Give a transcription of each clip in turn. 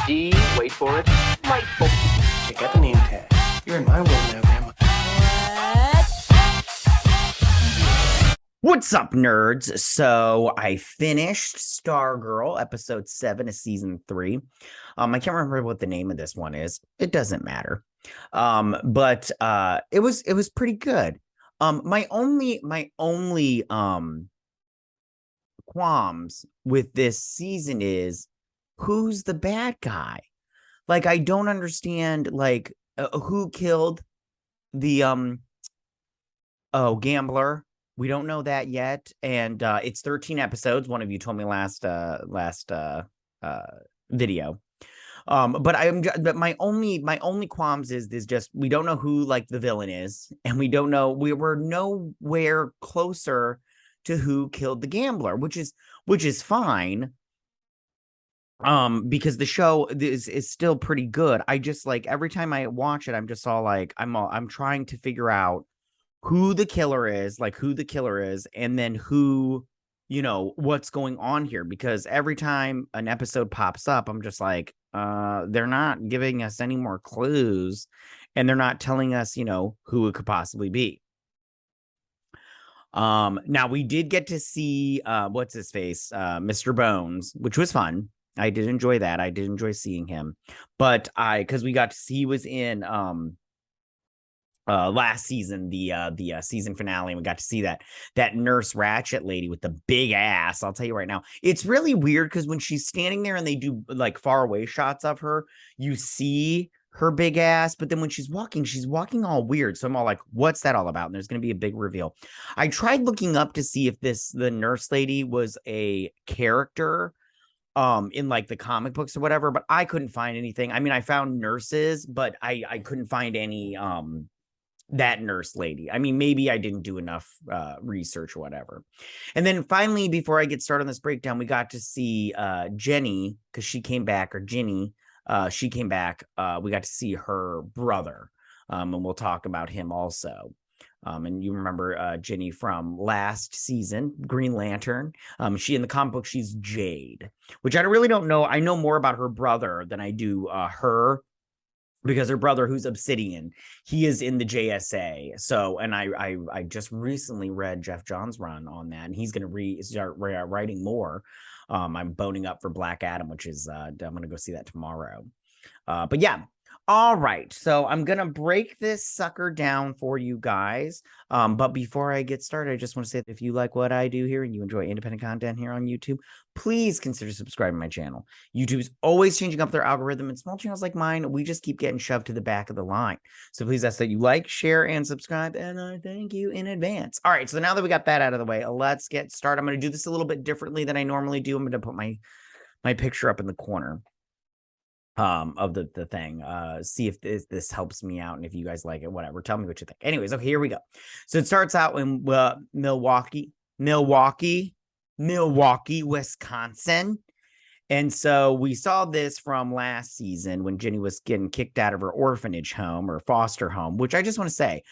D, wait for it, delightful. Check out the name tag. You're in my world now, Grandma. What's up, nerds? So I finished Stargirl, episode 7 of season 3. I can't remember what the name of this one is. It doesn't matter. But it was pretty good. My only qualms with this season is who's the bad guy? Like, I don't understand, like, who killed the gambler. We don't know that yet, and it's 13 episodes. One of you told me last video. But my only qualms is just we don't know who like the villain is, and we don't know, we're nowhere closer to who killed the gambler, which is fine. Because the show is still pretty good. I just, like, every time I watch it, I'm just all like, I'm trying to figure out who the killer is, and then who, what's going on here, because every time an episode pops up, I'm just like, they're not giving us any more clues, and they're not telling us, who it could possibly be. Now we did get to see what's his face, Mr. Bones, which was fun. I did enjoy that. I did enjoy seeing him, but because we got to see, he was in last season, the season finale, and we got to see that Nurse Ratchet lady with the big ass. I'll tell you right now, it's really weird because when she's standing there and they do like far away shots of her, you see her big ass, but then when she's walking all weird. So I'm all like, what's that all about? And there's going to be a big reveal. I tried looking up to see if the nurse lady was a character in like the comic books or whatever, but I couldn't find anything. I mean, I found nurses, but I couldn't find any that nurse lady. I mean, maybe I didn't do enough research or whatever. And then finally, before I get started on this breakdown, we got to see Jenny, because she came back, or Ginny, she came back. We got to see her brother, and we'll talk about him also. And you remember Ginny from last season, Green Lantern. She, in the comic book, she's Jade, which I really don't know. I know more about her brother than I do her, because her brother, who's Obsidian, he is in the JSA. So, and I just recently read Jeff John's run on that, and he's going to start writing more. I'm boning up for Black Adam, which is I'm going to go see that tomorrow. But yeah. All right, so I'm going to break this sucker down for you guys. But before I get started, I just want to say that if you like what I do here and you enjoy independent content here on YouTube, please consider subscribing to my channel. YouTube's always changing up their algorithm, and small channels like mine, we just keep getting shoved to the back of the line. So please ask that you like, share, and subscribe, and I thank you in advance. All right, so now that we got that out of the way, let's get started. I'm going to do this a little bit differently than I normally do. I'm going to put my picture up in the corner of the thing, see if this helps me out, and if you guys like it, whatever, tell me what you think. Anyways, okay, here we go. So it starts out in Milwaukee, Wisconsin. And so we saw this from last season when Jenny was getting kicked out of her orphanage home, or foster home, which I just want to say,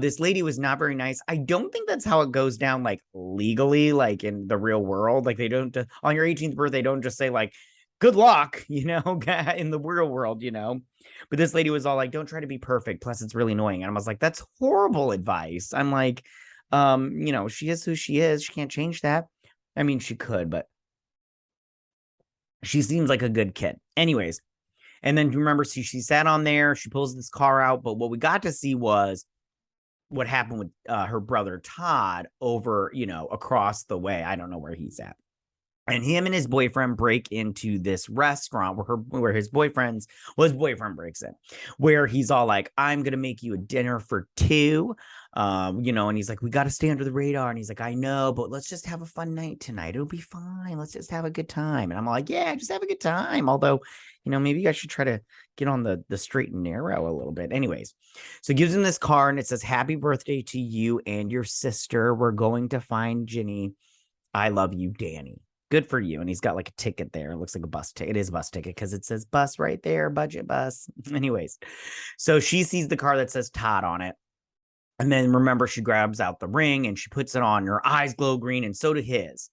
this lady was not very nice. I don't think that's how it goes down, like legally, like in the real world. Like, they don't, on your 18th birthday, don't just say like, good luck, in the real world, But this lady was all like, don't try to be perfect. Plus, it's really annoying. And I was like, that's horrible advice. I'm like, she is who she is. She can't change that. I mean, she could, but she seems like a good kid. Anyways, and then remember, she sat on there. She pulls this car out. But what we got to see was what happened with her brother Todd over, across the way. I don't know where he's at. And him and his boyfriend break into this restaurant where his boyfriend breaks in, where he's all like, I'm going to make you a dinner for two, and he's like, we got to stay under the radar. And he's like, I know, but let's just have a fun night tonight. It'll be fine. Let's just have a good time. And I'm like, yeah, just have a good time. Although, maybe you guys should try to get on the straight and narrow a little bit. Anyways, so he gives him this card, and it says, happy birthday to you and your sister. We're going to find Ginny. I love you, Danny. Good for you. And he's got like a ticket there. It looks like a bus ticket. It is a bus ticket because it says bus right there, budget bus. Anyways, so she sees the car that says Todd on it. And then remember, she grabs out the ring and she puts it on. Her eyes glow green, and so do his.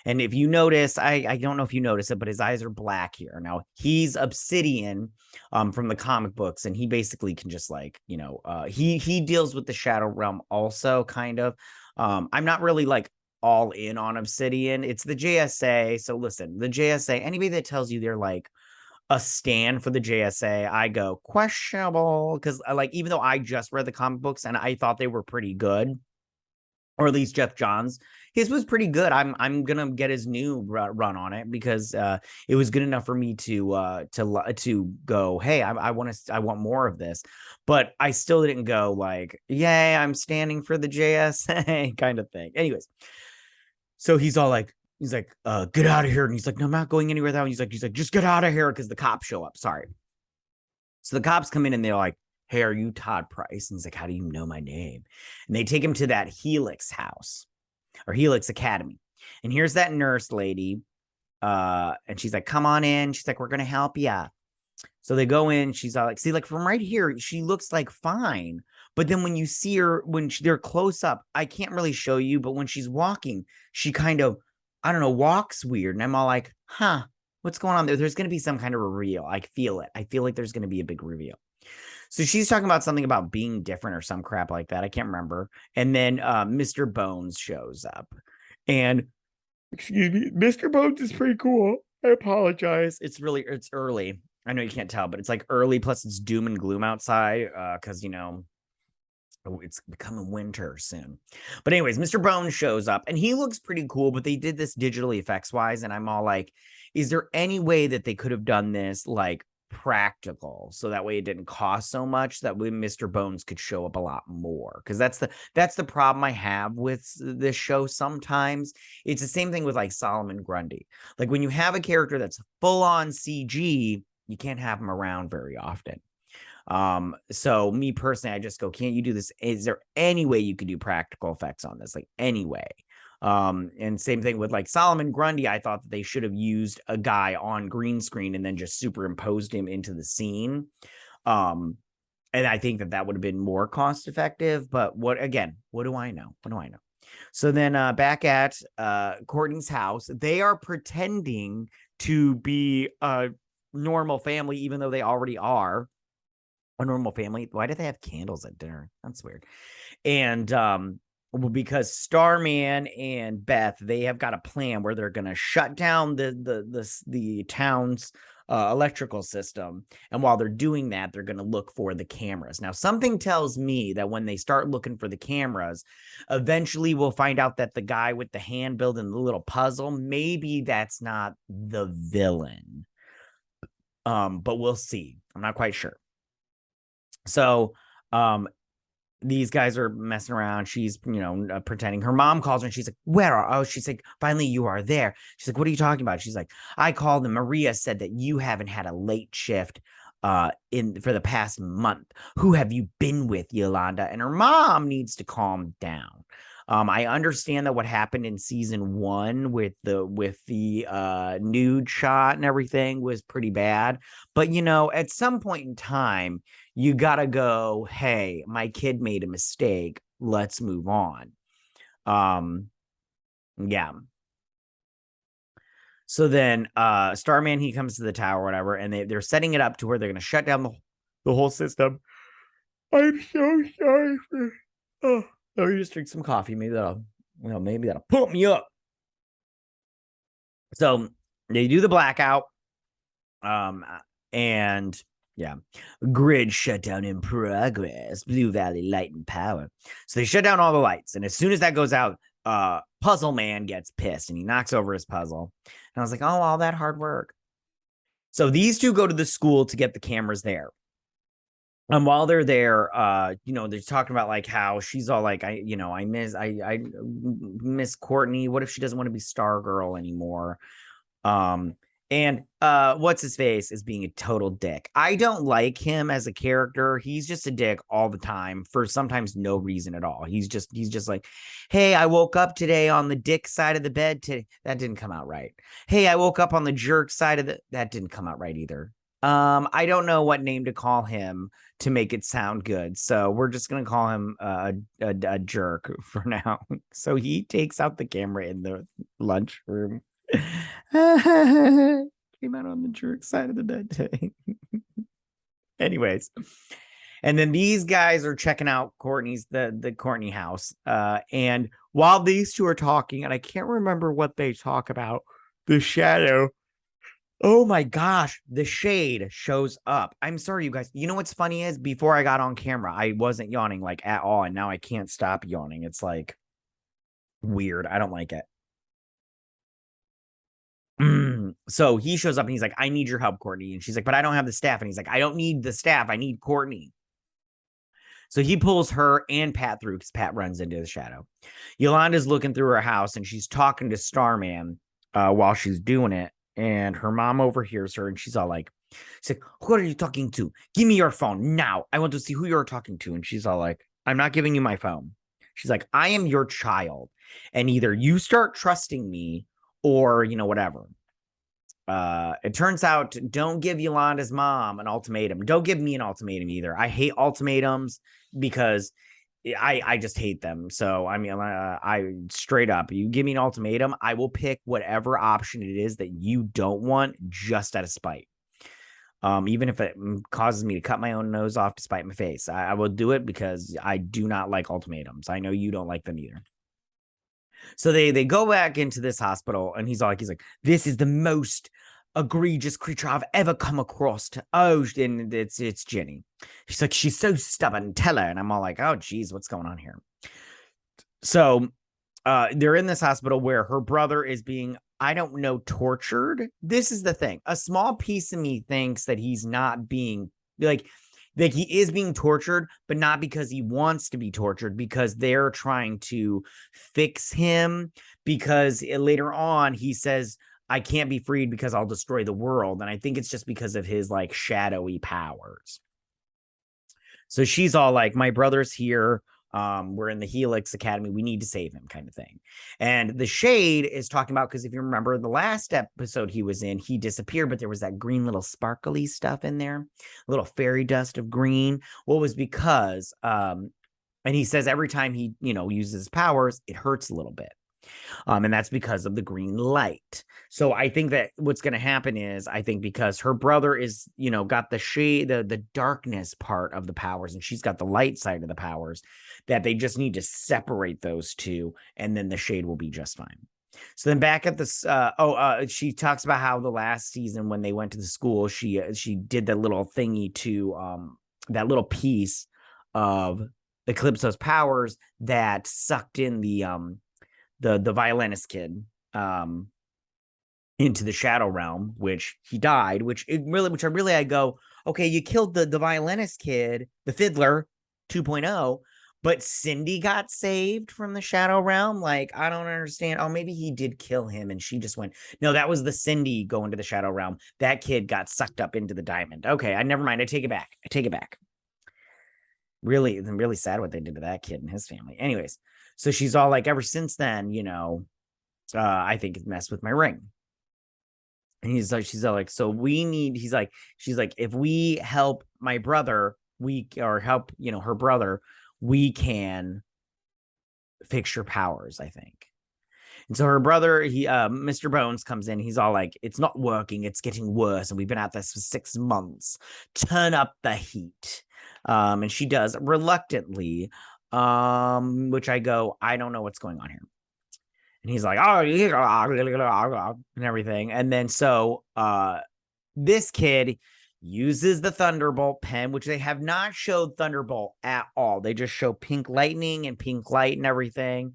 And if you notice, I don't know if you notice it, but his eyes are black here. Now he's Obsidian from the comic books, and he basically can just like, he deals with the Shadow Realm also, kind of. I'm not really like all in on Obsidian. It's the JSA. So listen, the JSA, anybody that tells you they're like a stand for the JSA, I go questionable, because like, even though I just read the comic books and I thought they were pretty good, or at least Jeff Johns, his was pretty good. I'm gonna get his new run on it, because it was good enough for me to go, hey, I want more of this. But I still didn't go like, yay, I'm standing for the JSA kind of thing. Anyways, so he's like, get out of here. And he's like, no, I'm not going anywhere. He's like, just get out of here, because the cops show up. Sorry. So the cops come in and they're like, hey, are you Todd Price? And he's like, how do you know my name? And they take him to that Helix house, or Helix Academy. And here's that nurse lady. And she's like, come on in. She's like, we're going to help you. So they go in. She's all like, see, like from right here, she looks like fine. But then when you see her, they're close up, I can't really show you, but when she's walking, she kind of, I don't know, walks weird. And I'm all like, huh, what's going on there? There's going to be some kind of reveal. I feel it. I feel like there's going to be a big reveal. So she's talking about something about being different or some crap like that. I can't remember. And then Mr. Bones shows up. And excuse me, Mr. Bones is pretty cool. I apologize. It's early. I know you can't tell, but it's like early, plus it's doom and gloom outside, because it's becoming winter soon. But anyways, Mr. Bones shows up and he looks pretty cool, but they did this digitally effects wise, and I'm all like, is there any way that they could have done this like practical, so that way it didn't cost so much, that way Mr. Bones could show up a lot more? Because that's the problem I have with this show. Sometimes it's the same thing with like Solomon Grundy. Like when you have a character that's full on CG, you can't have him around very often. So me personally, I just go, can't you do this? Is there any way you could do practical effects on this? Like any way? And same thing with like Solomon Grundy. I thought that they should have used a guy on green screen and then just superimposed him into the scene. And I think that would have been more cost effective. But what do I know? So then back at Courtney's house, they are pretending to be a normal family, even though they already are a normal family. Why do they have candles at dinner? That's weird. And well, because Starman and Beth, they have got a plan where they're going to shut down the town's electrical system, and while they're doing that, they're going to look for the cameras. Now, something tells me that when they start looking for the cameras, eventually we'll find out that the guy with the hand building the little puzzle, maybe that's not the villain. But we'll see. I'm not quite sure. So, these guys are messing around. She's, pretending. Her mom calls her and she's like, where are, she's like, finally you are there. She's like, what are you talking about? She's like, I called and Maria said that you haven't had a late shift for the past month. Who have you been with, Yolanda? And her mom needs to calm down. I understand that what happened in season 1 with the nude shot and everything was pretty bad. But, at some point in time, you got to go, hey, my kid made a mistake. Let's move on. Yeah. So then Starman, he comes to the tower or whatever, and they're setting it up to where they're going to shut down the whole system. I'm so sorry for... Let me just drink some coffee. Maybe that'll pump me up. So they do the blackout. And yeah, grid shutdown in progress. Blue Valley Light and Power. So they shut down all the lights. And as soon as that goes out, Puzzle Man gets pissed and he knocks over his puzzle. And I was like, oh, all that hard work. So these two go to the school to get the cameras there. And while they're there, they're talking about like how she's all like, I miss Courtney. What if she doesn't want to be Stargirl anymore? And what's his face is being a total dick. I don't like him as a character. He's just a dick all the time for sometimes no reason at all. He's just like, hey, I woke up today on the dick side of the bed today. That didn't come out right. Hey, I woke up on the jerk side of that didn't come out right either. I don't know what name to call him to make it sound good, so we're just gonna call him a jerk for now. So he takes out the camera in the lunchroom. Came out on the jerk side of the bed today. Anyways, and then these guys are checking out the Courtney house. And while these two are talking, and I can't remember what they talk about, the shadow. Oh my gosh, the shade shows up. I'm sorry, you guys. You know what's funny is before I got on camera, I wasn't yawning like at all, and now I can't stop yawning. It's like weird. I don't like it. So he shows up and he's like, I need your help, Courtney. And she's like, but I don't have the staff. And he's like, I don't need the staff. I need Courtney. So he pulls her and Pat through because Pat runs into the shadow. Yolanda's looking through her house and she's talking to Starman while she's doing it. And her mom overhears her and she's like, who are you talking to? Give me your phone now. I want to see who you're talking to. And she's all like, I'm not giving you my phone. She's like, I am your child. And either you start trusting me or, whatever. It turns out, don't give Yolanda's mom an ultimatum. Don't give me an ultimatum either. I hate ultimatums because I just hate them. So, I mean, I straight up, you give me an ultimatum, I will pick whatever option it is that you don't want just out of spite. Even if it causes me to cut my own nose off to spite my face, I will do it because I do not like ultimatums. I know you don't like them either. So they go back into this hospital and he's like, this is the most egregious creature I've ever come across. And it's Jenny. She's like, she's so stubborn. Tell her. And I'm all like, oh, geez, what's going on here? So they're in this hospital where her brother is being, I don't know, tortured. This is the thing. A small piece of me thinks that he's not being like he is being tortured, but not because he wants to be tortured, because they're trying to fix him. Because later on, he says, I can't be freed because I'll destroy the world. And I think it's just because of his like shadowy powers. So she's all like, my brother's here. We're in the Helix Academy. We need to save him, kind of thing. And the Shade is talking about, because if you remember the last episode he was in, he disappeared, but there was that green little sparkly stuff in there, a little fairy dust of green. Well, it was because, and he says every time he, uses his powers, it hurts a little bit. And that's because of the green light. So I think that what's going to happen is, I think because her brother is, got the shade, the darkness part of the powers, and she's got the light side of the powers, that they just need to separate those two, and then the Shade will be just fine. So then back at this, she talks about how the last season when they went to the school, she did that little thingy to that little piece of Eclipso's powers that sucked in the violinist kid into the shadow realm, which he died, I go, okay, you killed the violinist kid, the fiddler 2.0, but Cindy got saved from the shadow realm. Like, I don't understand. Oh, maybe he did kill him and she just went, no, that was the Cindy going to the shadow realm. That kid got sucked up into the diamond. Okay, I never mind. I take it back. Really, I'm really sad what they did to that kid and his family. Anyways, so she's all like, ever since then, I think it messed with my ring. And she's all like, so she's like, if we help my brother, help, her brother, we can fix your powers, I think. And so her brother, Mr. Bones comes in. He's all like, it's not working. It's getting worse. And we've been at this for 6 months. Turn up the heat. And she does reluctantly, which I go, I don't know what's going on here. And he's like, oh, and everything. And then so this kid uses the Thunderbolt pen, which they have not showed Thunderbolt at all. They just show pink lightning and pink light and everything.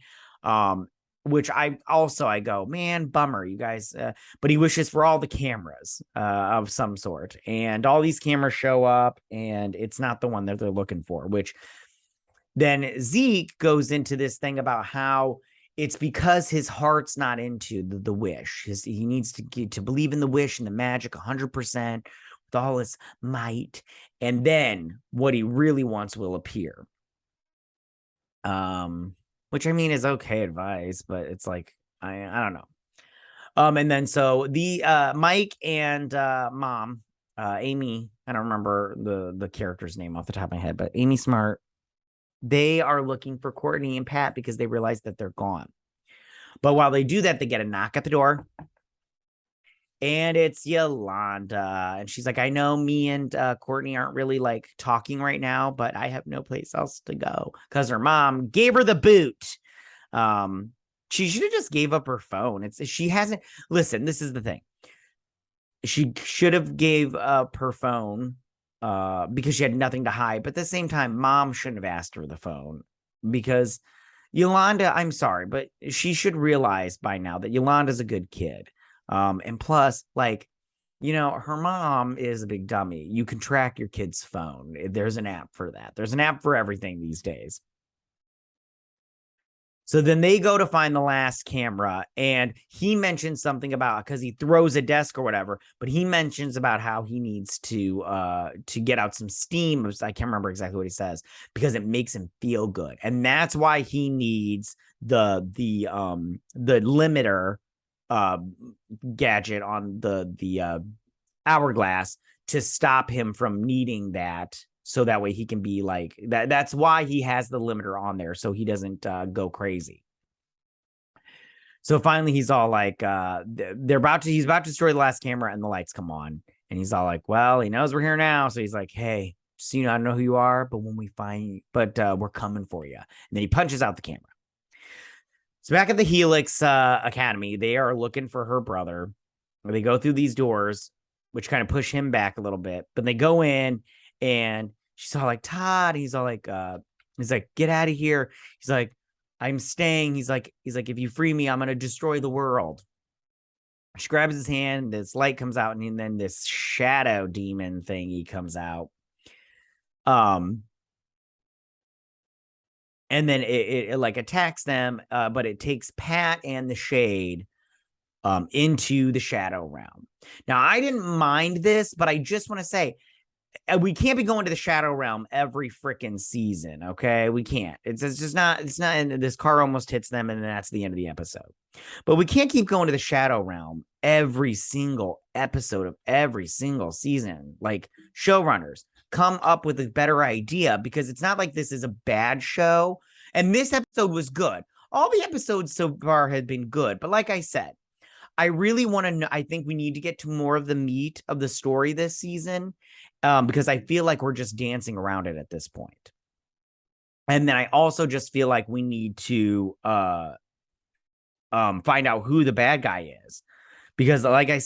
Which I go, man, bummer, you guys. But he wishes for all the cameras of some sort. And all these cameras show up, and it's not the one that they're looking for, which then Zeke goes into this thing about how it's because his heart's not into the wish. He needs to believe in the wish and the magic 100% with all his might. And then what he really wants will appear. Which I mean is okay advice, but it's like, I don't know. And then so the Mike and mom Amy, I don't remember the character's name off the top of my head, but Amy Smart, they are looking for Courtney and Pat because they realize that they're gone. But while they do that, they get a knock at the door. And it's Yolanda. And she's like, I know me and Courtney aren't really like talking right now, but I have no place else to go because her mom gave her the boot. She should have just gave up her phone. She hasn't. Listen, this is the thing. She should have gave up her phone because she had nothing to hide. But at the same time, mom shouldn't have asked her the phone because Yolanda, I'm sorry, but she should realize by now that Yolanda's a good kid. And plus, like, her mom is a big dummy. You can track your kid's phone. There's an app for that. There's an app for everything these days. So then they go to find the last camera, and he mentions something about because he throws a desk or whatever, but he mentions about how he needs to get out some steam. I can't remember exactly what he says because it makes him feel good, and that's why he needs the limiter gadget on the hourglass to stop him from needing that. So that way he can be like that. That's why he has the limiter on there. So he doesn't go crazy. So finally he's all like, he's about to destroy the last camera and the lights come on. And he's all like, well, he knows we're here now. So he's like, hey, just I don't know who you are, but when we find you, we're coming for you. And then he punches out the camera. So back at the Helix Academy, they are looking for her brother. They go through these doors, which kind of push him back a little bit, but they go in. And she's all like, Todd, he's like, get out of here. He's like, I'm staying. He's like, if you free me, I'm going to destroy the world. She grabs his hand. This light comes out. And then this shadow demon thingy comes out. And then it like attacks them. But it takes Pat and the Shade into the shadow realm. Now, I didn't mind this, but I just want to say, we can't be going to the shadow realm every freaking season. Okay. We can't. It's just not, and this car almost hits them. And then that's the end of the episode. But we can't keep going to the shadow realm every single episode of every single season. Like, showrunners, come up with a better idea because it's not like this is a bad show. And this episode was good. All the episodes so far had been good. But like I said, I really want to know. I think we need to get to more of the meat of the story this season. Because I feel like we're just dancing around it at this point. And then I also just feel like we need to find out who the bad guy is. Because like I've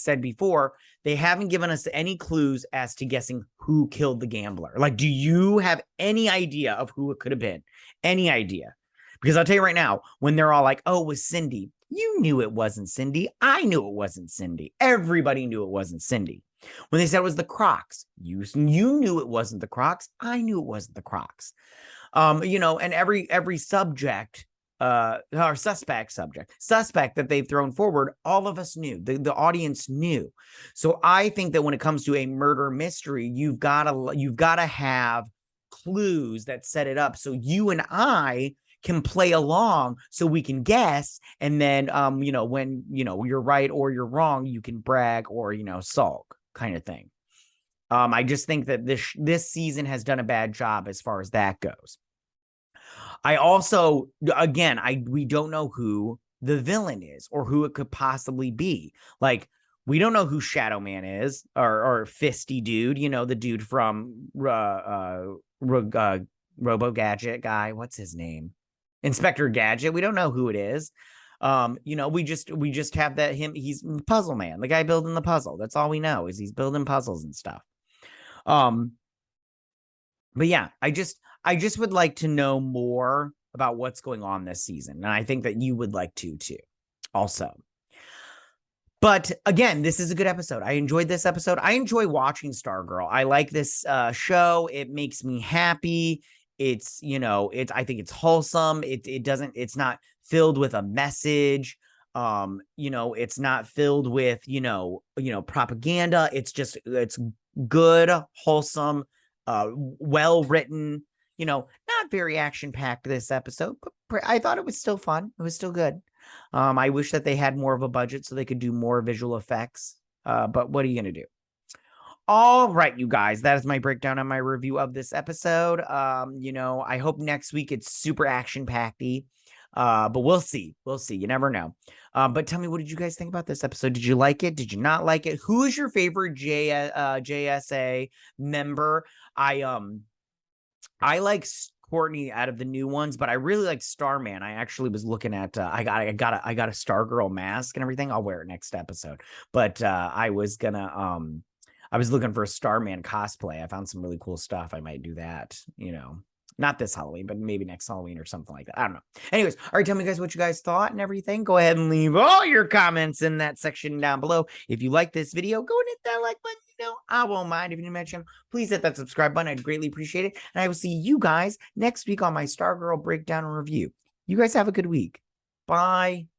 said before, they haven't given us any clues as to guessing who killed the gambler. Like, do you have any idea of who it could have been? Any idea? Because I'll tell you right now, when they're all like, oh, it was Cindy. You knew it wasn't Cindy. I knew it wasn't Cindy. Everybody knew it wasn't Cindy. When they said it was the Crocs, you knew it wasn't the Crocs. I knew it wasn't the Crocs. And every subject, or suspect that they've thrown forward, all of us knew. The audience knew. So I think that when it comes to a murder mystery, you've got to have clues that set it up. So you and I can play along so we can guess. And then, when, you're right or you're wrong, you can brag or, sulk kind of thing. I just think that this season has done a bad job as far as that goes. I also, again, we don't know who the villain is or who it could possibly be. Like, we don't know who Shadow Man is or Fisty Dude, the dude from Robo Gadget guy. What's his name? Inspector Gadget. We don't know who it is. We just have that he's Puzzle Man, the guy building the puzzle. That's all we know is he's building puzzles and stuff. But yeah, I just would like to know more about what's going on this season. And I think that you would like to too, also. But again, this is a good episode. I enjoyed this episode. I enjoy watching Stargirl. I like this show. It makes me happy. It's, I think it's wholesome. It's not filled with a message. It's not filled with, propaganda. It's good, wholesome, well written, not very action packed this episode, but I thought it was still fun. It was still good. I wish that they had more of a budget so they could do more visual effects. But what are you going to do? All right, you guys, that is my breakdown on my review of this episode. I hope next week it's super action-packedy. But we'll see. We'll see. You never know. But tell me, what did you guys think about this episode? Did you like it? Did you not like it? Who is your favorite JSA member? I like Courtney out of the new ones, but I really like Starman. I actually was looking at I got a Stargirl mask and everything. I'll wear it next episode. But I was looking for a Starman cosplay. I found some really cool stuff. I might do that, Not this Halloween, but maybe next Halloween or something like that. I don't know. Anyways, all right, tell me guys what you guys thought and everything. Go ahead and leave all your comments in that section down below. If you like this video, go and hit that like button. I won't mind if you're new to my channel. Please hit that subscribe button. I'd greatly appreciate it. And I will see you guys next week on my Stargirl breakdown and review. You guys have a good week. Bye.